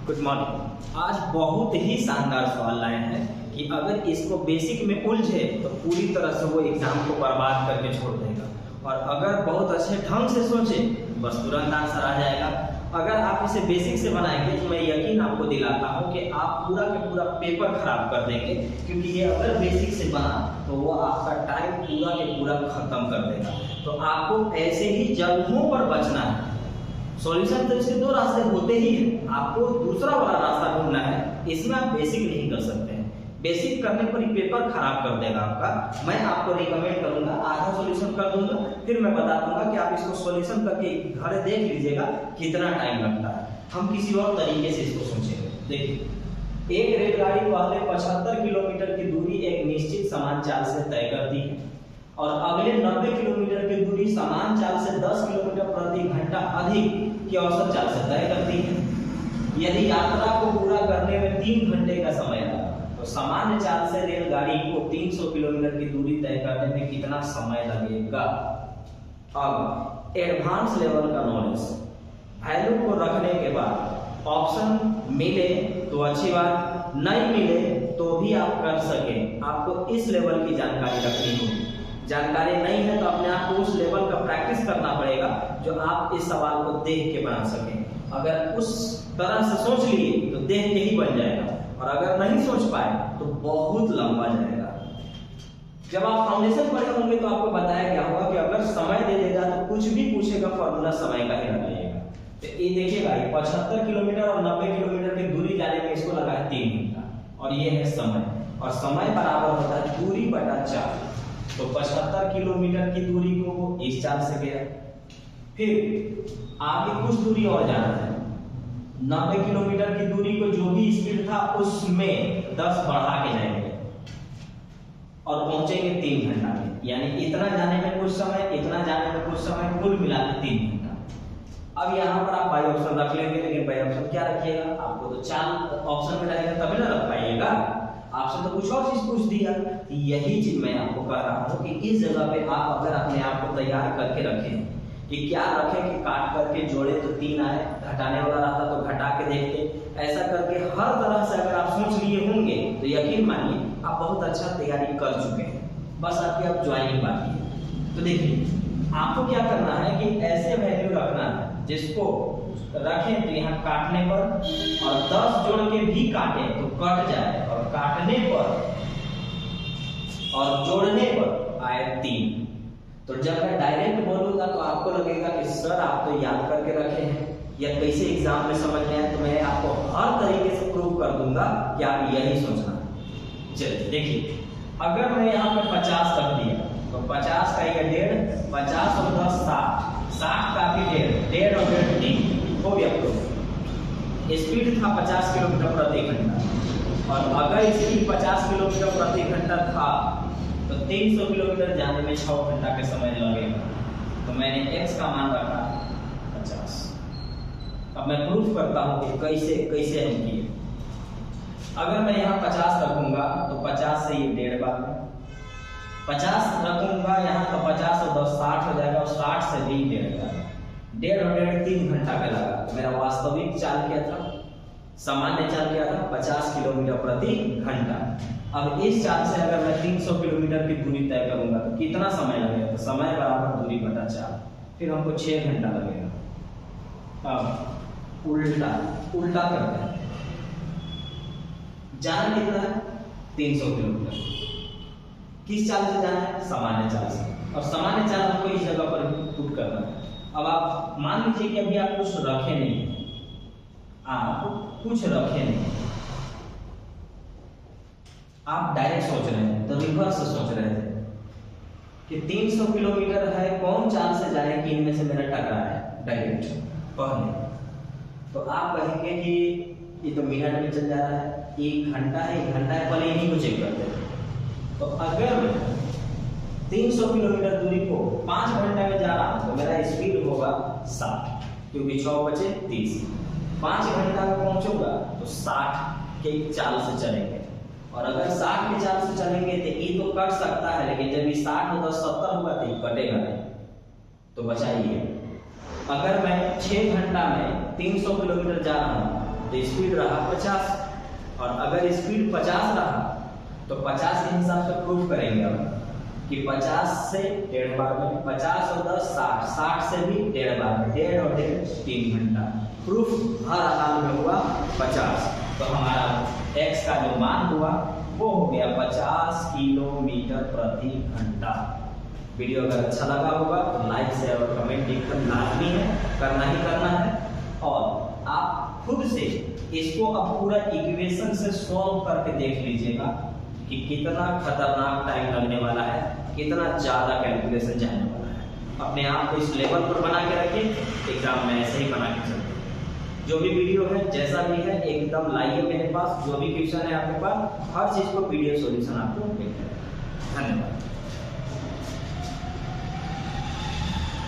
Good morning. आज बहुत ही शानदार सवाल लाए हैं कि अगर इसको बेसिक में उलझे तो पूरी तरह से वो एग्जाम को बर्बाद करके छोड़ देगा, और अगर बहुत अच्छे ढंग से सोचे बस तुरंत आंसर आ जाएगा। अगर आप इसे बेसिक से बनाएंगे तो मैं यकीन आपको दिलाता हूँ कि आप पूरा का पूरा पेपर खराब कर देंगे, क्योंकि ये अगर बेसिक से बना तो वो आपका टाइम पूरा के पूरा खत्म कर देगा। तो आपको ऐसे ही जगहों पर बचना है। सॉल्यूशन तो इसके दो रास्ते होते ही हैं, आपको दूसरा वाला रास्ता ढूंढना है। इसमें आप बेसिक नहीं कर सकते हैं, बेसिक करने पर ही पेपर खराब कर देगा आपका। मैं आपको रिकमेंड करूंगा, आधा सॉल्यूशन कर दूंगा, फिर मैं बता दूंगा कि आप इसको सॉल्यूशन करके घर देख लीजिएगा कितना टाइम लगता है। हम किसी और तरीके से इसको सोचेंगे। देखिए, एक रेलगाड़ी पहले 75 किलोमीटर की दूरी एक निश्चित समान चाल से तय करती है और अगले 90 किलोमीटर की दूरी समान चाल से 10 किलोमीटर प्रति घंटा अधिक की औसत चाल से तय करती है। यदि यात्रा को पूरा करने में 3 घंटे का समय लगा तो सामान्य चाल से रेलगाड़ी को 300 किलोमीटर की दूरी तय करने में कितना समय लगेगा। अब एडवांस लेवल का नॉलेज, वैल्यू को रखने के बाद ऑप्शन मिले तो अच्छी बात, नहीं मिले तो भी आप कर सके। आपको इस लेवल की जानकारी रखनी होगी। जानकारी नहीं है तो अपने आप को उस लेवल का प्रैक्टिस करना पड़ेगा जो आप इस सवाल को देख के बना सकें। अगर उस तरह से सोच लिए तो देख के ही बन जाएगा, और अगर नहीं सोच पाए तो बहुत लंबा जाएगा। जब आप फाउंडेशन पढ़े होंगे तो आपको बताया गया होगा कि अगर समय दे देगा तो कुछ भी पूछेगा फॉर्मूला समय का ही लगाइएगा। तो ये देखिएगा, 75 किलोमीटर और 90 किलोमीटर की दूरी जाने में इसको लगा है 3 घंटा, और ये है समय, और समय बराबर होता है दूरी बटा 4। तो 75 किलोमीटर की दूरी को वो इस चाल से गया, फिर आगे कुछ दूरी और जाना है। 90 किलोमीटर की दूरी को जो भी स्पीड था उसमें 10 बढ़ा के जाएंगे और पहुंचेंगे 3 घंटा में। यानी इतना जाने में कुछ समय, इतना जाने में कुछ समय, कुल मिला के 3 घंटा। अब यहाँ पर आप बाई ऑप्शन रख लेंगे, लेकिन बाई ऑप्शन क्या रखिएगा, आपको तो 4 ऑप्शन में रहेगा तभी ना रख पाइएगा। आपसे तो कुछ और चीज पूछ दिया। यही चीज मैं आपको कह रहा हूँ कि इस जगह पे आप अगर अपने आप को तैयार करके रखें कि क्या रखें कि काट करके जोड़े तो 3 आए, घटाने वाला रहता तो घटा के देखते। ऐसा करके हर तरह से अगर आप सोच लिए होंगे तो यकीन मानिए आप बहुत अच्छा तैयारी कर चुके हैं, बस आपकी अब ज्वाइनिंग बाकी है। तो देखिए, आपको क्या करना है कि ऐसे वैल्यू रखना है जिसको रखें तो यहाँ काटने पर और 10 जोड़ के भी काटे तो कट जाए, और काटने पर और जोड़ने पर आए 3। तो जब मैं डायरेक्ट बोलूंगा तो आपको लगेगा कि सर आप तो याद करके रखे हैं या कैसे एग्जाम में समझ में आए, तो मैं आपको हर तरीके से प्रूव कर दूंगा कि आप यही सोचना। चलिए देखिए, अगर मैं यहाँ पर 50 रख दिया तो 50 का ये 1.5, 50 और 10 60, 60 का भी 1.5 और 1.5 3 हो गया। स्पीड था 50 किलोमीटर प्रति घंटा, और अगर स्पीड 50 किलोमीटर प्रति घंटा था तो 300 किलोमीटर जाने में 6 घंटा का समय लगेगा। तो मैंने x का मान रखा 50। अब मैं प्रूफ करता हूँ कि कैसे कैसे हम किए। अगर मैं यहाँ 50 रखूंगा तो 50 से ये 1.5 बार में 50 रखूंगा यहाँ तो 50 और 10 60 हो जाएगा, और 60 से भी 1.5 बार 1.5 और 1.5 3 घंटा का लगा। तो मेरा वास्तविक चाल क्या था, सामान्य चाल क्या था, 50 किलोमीटर प्रति घंटा। अब इस चाल से अगर मैं 300 किलोमीटर की दूरी तय करूंगा तो कितना समय लगेगा, तो समय बराबर दूरी बटा 4, फिर हमको 6 घंटा लगेगा। अब उल्टा करते हैं, जाना कितना है 300 किलोमीटर, किस चाल से जाना है, सामान्य चाल से, और सामान्य चाल हमको इस जगह पर पुट करना है। अब आप मान लीजिए कि अभी आप कुछ रखे नहीं, आप कुछ रखे नहीं, आप डायरेक्ट सोच रहे हैं, तो रिवर्स से सोच रहे थे कि 300 किलोमीटर है, कौन चाल से जाए कि इनमें से मेरा टकरा है डायरेक्ट पहले। तो आप कहेंगे कि ये तो मिनट में चल जा रहा है, 1 घंटा है, 1 घंटा है, पहले इन्हीं को चेक करते हैं। तो अगर मैं 300 किलोमीटर दूरी को 5 घंटे में जा रहा हूं तो मेरा स्पीड होगा 60, क्योंकि 6 बचे 30। 5 घंटा में पहुंचूंगा तो 60 के चाल से चलेंगे, और अगर 60 के चाल से चलेंगे तो ये तो कट सकता है, लेकिन जब ये 60 और 10 70 होगा तो ये कटेगा नहीं। तो बचाइए, अगर मैं 6 घंटा में 300 किलोमीटर जा रहा हूँ तो स्पीड रहा 50, और अगर स्पीड 50 रहा तो 50 के हिसाब से प्रूफ करेंगे अब कि 50 से 1.5 बार में, 50 और 10 60, 60 से भी 1.5 बार में, 1.5 और 1.5 3 घंटा। प्रूफ हर हाल में हुआ 50, तो हमारा x का जो मान हुआ वो हो गया 50 किलोमीटर प्रति घंटा। वीडियो अगर अच्छा लगा होगा तो लाइक शेयर और कमेंट एकदम लाजमी है, करना ही करना है। और आप खुद से इसको अब पूरा इक्वेशन से सॉल्व करके देख लीजिएगा कि कितना खतरनाक टाइम लगने वाला है, कितना ज़्यादा कैलकुलेशन जाने वाला है। अपने आप को इस लेवल पर बना के रखिए, एग्जाम में ऐसे ही बना के चलते। जो भी वीडियो है जैसा भी है एकदम लाइए मेरे पास, जो भी क्वेश्चन है आपके पास हर चीज़ को PDF सॉल्यूशन आपको मिल जाएगा। धन्यवाद।